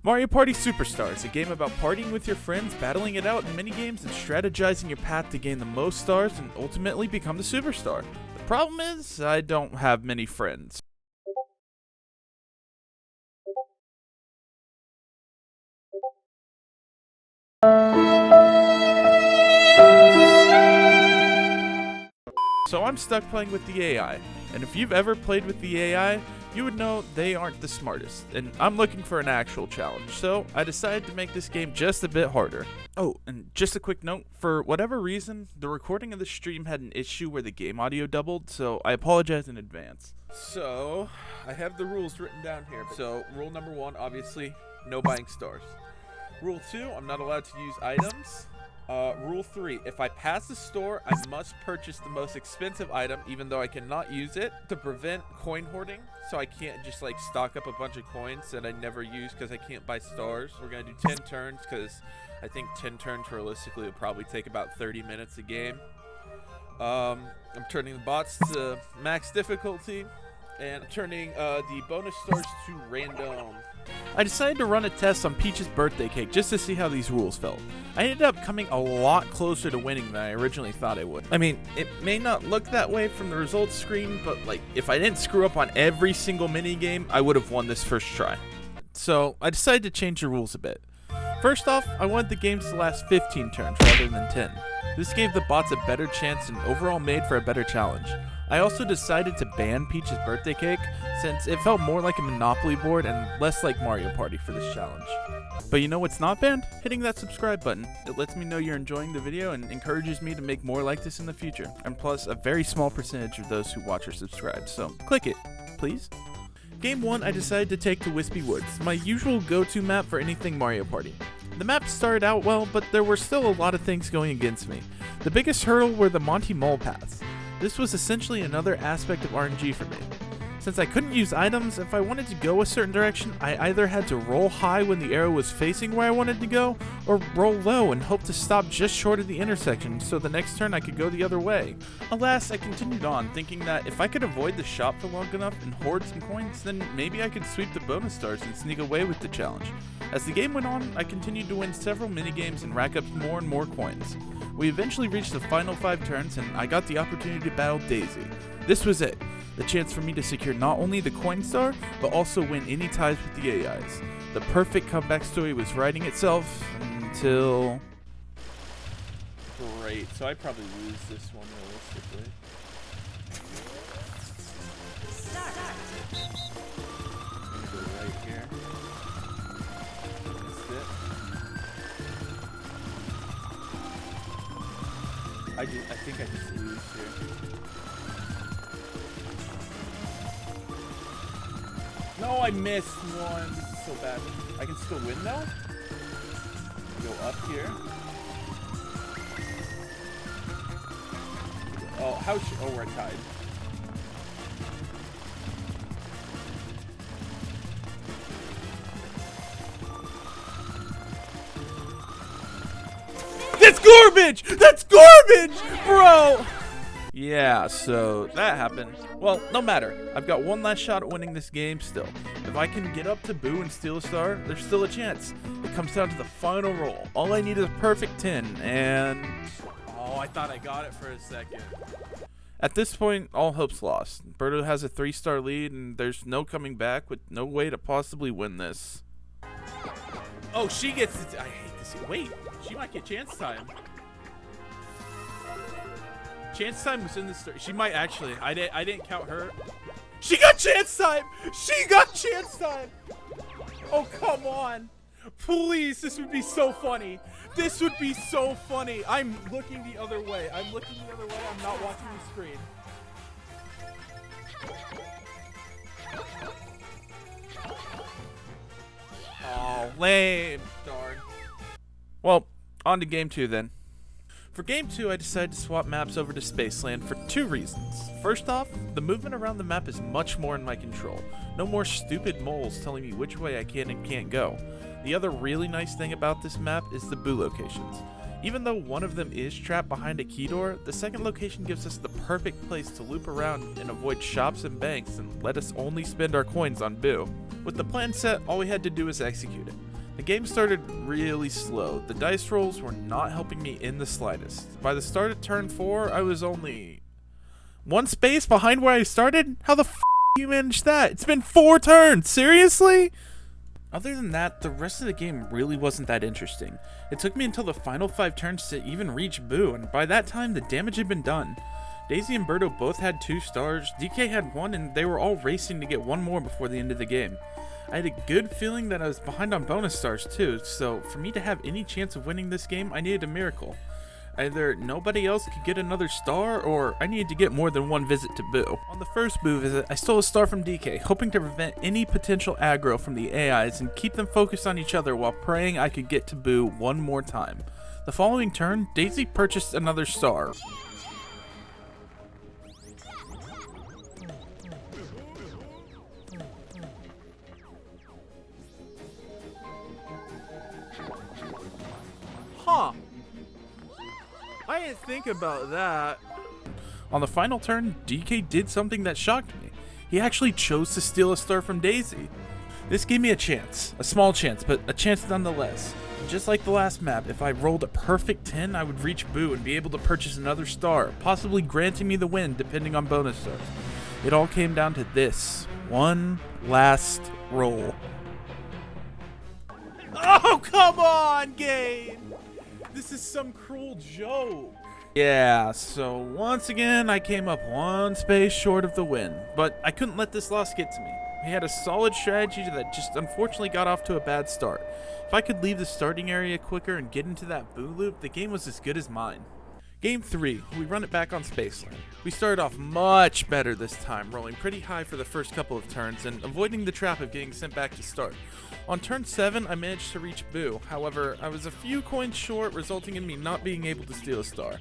Mario Party Superstars, a game about partying with your friends, battling it out in minigames, and strategizing your path to gain the most stars and ultimately become the superstar. The problem is, I don't have many friends. So I'm stuck playing with the AI, and if you've ever played with the AI, you would know they aren't the smartest, and I'm looking for an actual challenge, so I decided to make this game just a bit harder. Oh, and just a quick note, for whatever reason, the recording of the stream had an issue where the game audio doubled, so I apologize in advance. So, I have the rules written down here. So, rule number 1, obviously, no buying stars. Rule 2, I'm not allowed to use items. Rule 3, if I pass the store, I must purchase the most expensive item even though I cannot use it to prevent coin hoarding. So I can't just like stock up a bunch of coins that I never use because I can't buy stars. We're going to do 10 turns because I think 10 turns realistically will probably take about 30 minutes a game. I'm turning the bots to max difficulty and I'm turning the bonus stars to random. I decided to run a test on Peach's birthday cake just to see how these rules felt. I ended up coming a lot closer to winning than I originally thought I would. I mean, it may not look that way from the results screen, but like, if I didn't screw up on every single minigame, I would have won this first try. So, I decided to change the rules a bit. First off, I wanted the games to last 15 turns rather than 10. This gave the bots a better chance and overall made for a better challenge. I also decided to ban Peach's birthday cake since it felt more like a Monopoly board and less like Mario Party for this challenge. But you know what's not banned? Hitting that subscribe button. It lets me know you're enjoying the video and encourages me to make more like this in the future. And plus, a very small percentage of those who watch are subscribed, so click it, please. Game 1, I decided to take to Wispy Woods, my usual go-to map for anything Mario Party. The map started out well, but there were still a lot of things going against me. The biggest hurdle were the Monty Mole paths. This was essentially another aspect of RNG for me. Since I couldn't use items, if I wanted to go a certain direction, I either had to roll high when the arrow was facing where I wanted to go, or roll low and hope to stop just short of the intersection so the next turn I could go the other way. Alas, I continued on, thinking that if I could avoid the shop for long enough and hoard some coins, then maybe I could sweep the bonus stars and sneak away with the challenge. As the game went on, I continued to win several minigames and rack up more and more coins. We eventually reached the final 5 turns and I got the opportunity to battle Daisy. This was it. The chance for me to secure not only the coin star, but also win any ties with the AIs. The perfect comeback story was writing itself until... Great, so I probably lose this one realistically. I'm gonna go right here. Missed it. I think I just lose here. No, I missed one. This is so bad. I can still win though. Go up here. Oh, how should? Oh, we're tied. That's garbage! That's garbage, bro! Yeah, so that happened. Well, no matter. I've got one last shot at winning this game still. If I can get up to Boo and steal a star, there's still a chance. It comes down to the final roll. All I need is a perfect 10, and... Oh, I thought I got it for a second. At this point, all hope's lost. Berto has a 3-star lead, and there's no coming back with no way to possibly win this. Oh, she gets it. I hate this. Wait, she might get chance time. Chance time was in the story. She might actually. I didn't count her. She got chance time! She got chance time! Oh, come on. Please, this would be so funny. This would be so funny. I'm looking the other way. I'm looking the other way. I'm not watching the screen. Oh, lame. Darn. Well, on to game 2 then. For game 2, I decided to swap maps over to Spaceland for 2 reasons. First off, the movement around the map is much more in my control. No more stupid moles telling me which way I can and can't go. The other really nice thing about this map is the Boo locations. Even though one of them is trapped behind a key door, the second location gives us the perfect place to loop around and avoid shops and banks and let us only spend our coins on Boo. With the plan set, all we had to do was execute it. The game started really slow. The dice rolls were not helping me in the slightest. By the start of turn 4, I was only one space behind where I started? How the f*** you managed that? It's been 4 turns, seriously? Other than that, the rest of the game really wasn't that interesting. It took me until the final 5 turns to even reach Boo, and by that time the damage had been done. Daisy and Birdo both had 2 stars, DK had 1, and they were all racing to get 1 more before the end of the game. I had a good feeling that I was behind on bonus stars too, so for me to have any chance of winning this game, I needed a miracle. Either nobody else could get another star, or I needed to get more than 1 visit to Boo. On the first Boo visit, I stole a star from DK, hoping to prevent any potential aggro from the AIs and keep them focused on each other while praying I could get to Boo 1 more time. The following turn, Daisy purchased another star. Huh. I didn't think about that. On the final turn, DK did something that shocked me. He actually chose to steal a star from Daisy. This gave me a chance. A small chance, but a chance nonetheless. Just like the last map, if I rolled a perfect 10, I would reach Boo and be able to purchase another star, possibly granting me the win depending on bonus stars. It all came down to this one last roll. Oh, come on, game! This is some cruel joke. Yeah, so once again, I came up 1 space short of the win, but I couldn't let this loss get to me. We had a solid strategy that just unfortunately got off to a bad start. If I could leave the starting area quicker and get into that Boo loop, the game was as good as mine. Game 3, we run it back on Spaceland. We started off much better this time, rolling pretty high for the first couple of turns and avoiding the trap of getting sent back to start. On turn 7, I managed to reach Boo, however, I was a few coins short, resulting in me not being able to steal a star.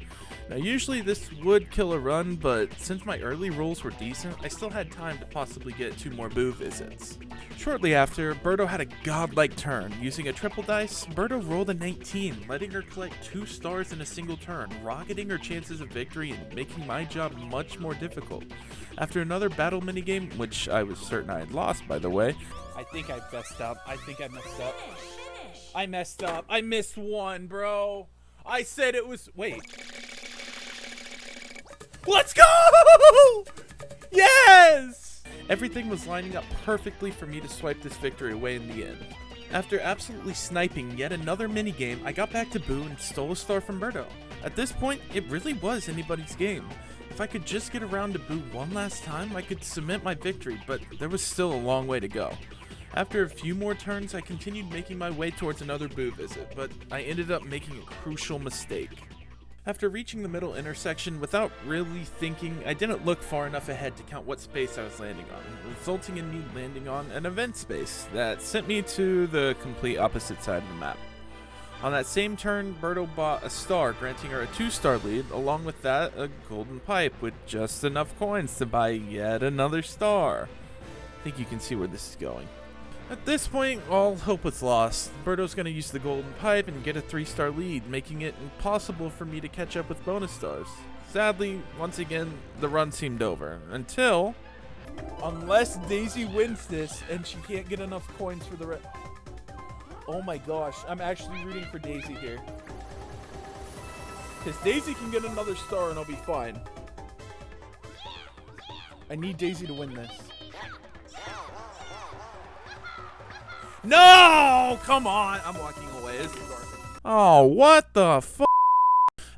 Now usually this would kill a run, but since my early rolls were decent, I still had time to possibly get 2 more Boo visits. Shortly after, Birdo had a godlike turn. Using a triple dice, Birdo rolled a 19, letting her collect 2 stars in a single turn, rocketing her chances of victory and making my job much more difficult. After another battle minigame, which I was certain I had lost by the way, I think I messed up. I messed up. I missed 1, bro. I said it was... Wait. Let's go! Yes! Everything was lining up perfectly for me to swipe this victory away in the end. After absolutely sniping yet another minigame, I got back to Boo and stole a star from Birdo. At this point, it really was anybody's game. If I could just get around to Boo 1 last time, I could cement my victory, but there was still a long way to go. After a few more turns, I continued making my way towards another Boo visit, but I ended up making a crucial mistake. After reaching the middle intersection, without really thinking, I didn't look far enough ahead to count what space I was landing on, resulting in me landing on an event space that sent me to the complete opposite side of the map. On that same turn, Birdo bought a star, granting her a 2-star lead, along with that, a golden pipe with just enough coins to buy yet another star. I think you can see where this is going. At this point, all hope was lost. Birdo's going to use the golden pipe and get a 3-star lead, making it impossible for me to catch up with bonus stars. Sadly, once again, the run seemed over, until... Unless Daisy wins this and she can't get enough coins for the rest... Oh my gosh, I'm actually rooting for Daisy here. Because Daisy can get another star and I'll be fine. I need Daisy to win this. No! Come on! I'm walking away. This is garbage. Oh, what the fuck?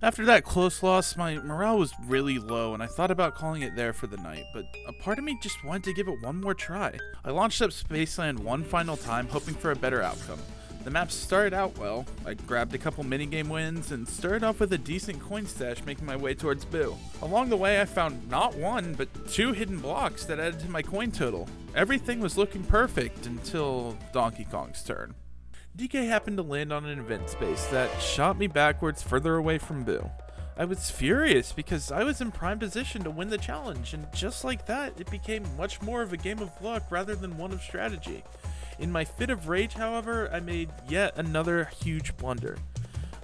After that close loss, my morale was really low, and I thought about calling it there for the night, but a part of me just wanted to give it one more try. I launched up Spaceland one final time, hoping for a better outcome. The map started out well. I grabbed a couple minigame wins and started off with a decent coin stash, making my way towards Boo. Along the way, I found not 1, but 2 hidden blocks that added to my coin total. Everything was looking perfect until Donkey Kong's turn. DK happened to land on an event space that shot me backwards further away from Boo. I was furious because I was in prime position to win the challenge, and just like that, it became much more of a game of luck rather than one of strategy. In my fit of rage, however, I made yet another huge blunder.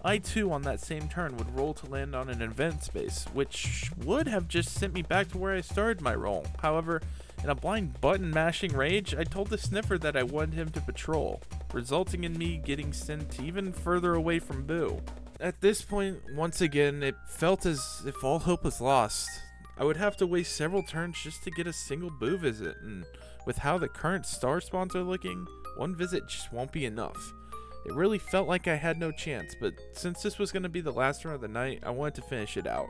I too on that same turn would roll to land on an event space, which would have just sent me back to where I started my roll. However, in a blind button mashing rage, I told the sniffer that I wanted him to patrol, resulting in me getting sent even further away from Boo. At this point, once again, it felt as if all hope was lost. I would have to waste several turns just to get a single Boo visit, and with how the current star spawns are looking, one visit just won't be enough. It really felt like I had no chance, but since this was going to be the last turn of the night, I wanted to finish it out.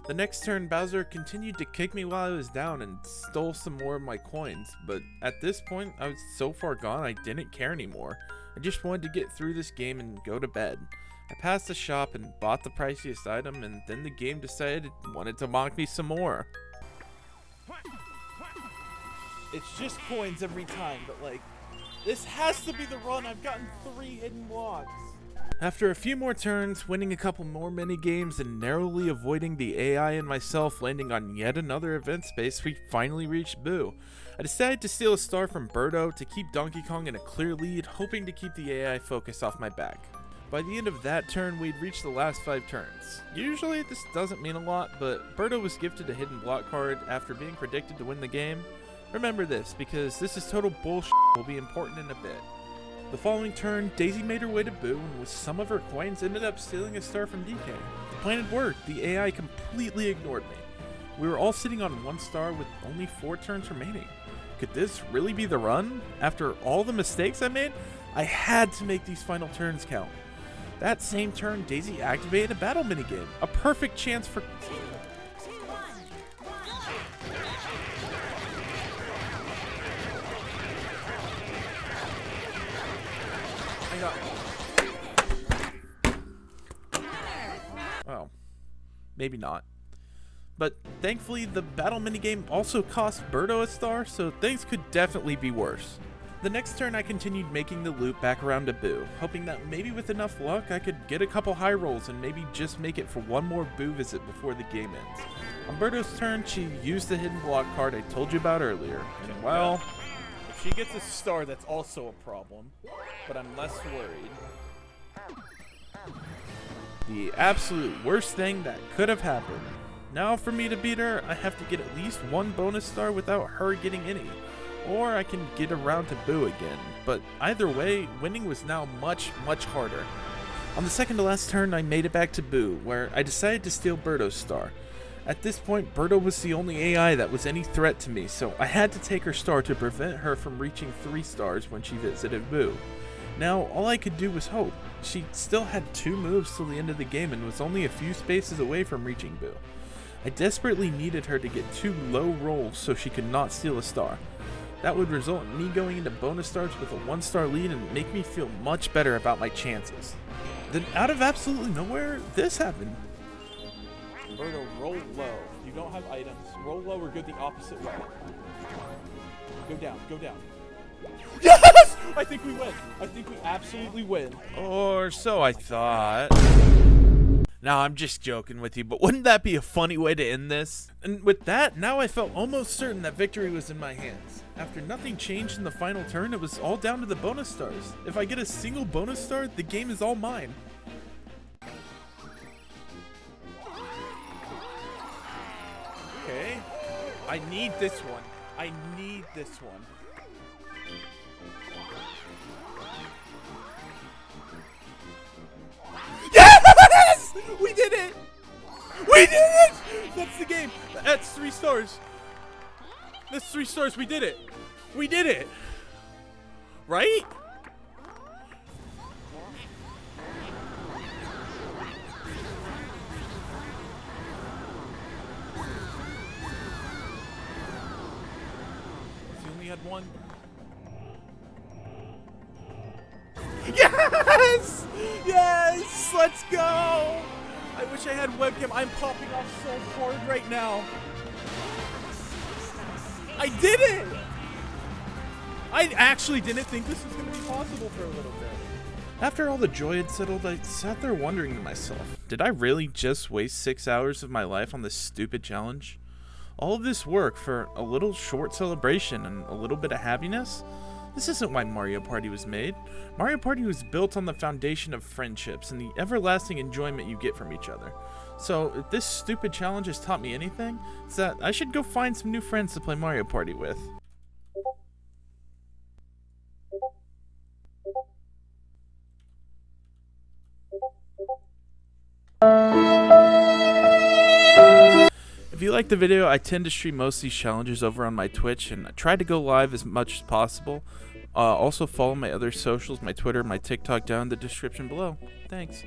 The next turn, Bowser continued to kick me while I was down and stole some more of my coins, but at this point, I was so far gone I didn't care anymore. I just wanted to get through this game and go to bed. I passed the shop and bought the priciest item, and then the game decided it wanted to mock me some more. It's just coins every time, but like, this has to be the run. I've gotten 3 hidden blocks. After a few more turns, winning a couple more mini games, and narrowly avoiding the AI and myself landing on yet another event space, we finally reached Boo. I decided to steal a star from Birdo to keep Donkey Kong in a clear lead, hoping to keep the AI focus off my back. By the end of that turn, we'd reached the last 5 turns. Usually this doesn't mean a lot, but Birdo was gifted a hidden block card after being predicted to win the game. Remember this, because this is total bullshit, will be important in a bit. The following turn, Daisy made her way to Boo, and with some of her coins ended up stealing a star from DK. The plan had worked, the AI completely ignored me. We were all sitting on 1 star with only 4 turns remaining. Could this really be the run? After all the mistakes I made, I had to make these final turns count. That same turn, Daisy activated a battle minigame, a perfect chance for... Oh, maybe not. But thankfully, the battle minigame also cost Birdo a star, so things could definitely be worse. The next turn, I continued making the loop back around to Boo, hoping that maybe with enough luck, I could get a couple high rolls and maybe just make it for one more Boo visit before the game ends. On Birdo's turn, she used the hidden block card I told you about earlier, and well... if she gets a star, that's also a problem, but I'm less worried. The absolute worst thing that could have happened. Now for me to beat her, I have to get at least 1 bonus star without her getting any. Or I can get around to Boo again, but either way, winning was now much harder. On the second to last turn, I made it back to Boo, where I decided to steal Birdo's star. At this point, Birdo was the only AI that was any threat to me, so I had to take her star to prevent her from reaching 3 stars when she visited Boo. Now, all I could do was hope. She still had 2 moves till the end of the game and was only a few spaces away from reaching Boo. I desperately needed her to get 2 low rolls so she could not steal a star. That would result in me going into bonus stars with a 1-star lead and make me feel much better about my chances. Then out of absolutely nowhere, this happened. Birdo, roll low. You don't have items. Roll low or go the opposite way. Go down, go down. Yes! I think we win. I think we absolutely win. Or so I thought. Now, I'm just joking with you, but wouldn't that be a funny way to end this? And with that, now I felt almost certain that victory was in my hands. After nothing changed in the final turn, it was all down to the bonus stars. If I get a single bonus star, the game is all mine. Okay. I need this one. I need this one. Yes! We did it! We did it! That's the game. That's 3 stars. That's 3 stars. We did it. We did it. Right? He only had 1. Yes! Yes! Let's go! I wish I had webcam. I'm popping off so hard right now. I did it! I actually didn't think this was going to be possible for a little bit. After all the joy had settled, I sat there wondering to myself, did I really just waste 6 hours of my life on this stupid challenge? All of this work for a little short celebration and a little bit of happiness? This isn't why Mario Party was made. Mario Party was built on the foundation of friendships and the everlasting enjoyment you get from each other. So, if this stupid challenge has taught me anything, it's that I should go find some new friends to play Mario Party with. If you like the video, I tend to stream most of these challenges over on my Twitch, and I try to go live as much as possible. Also follow my other socials, my Twitter, my TikTok down in the description below. Thanks.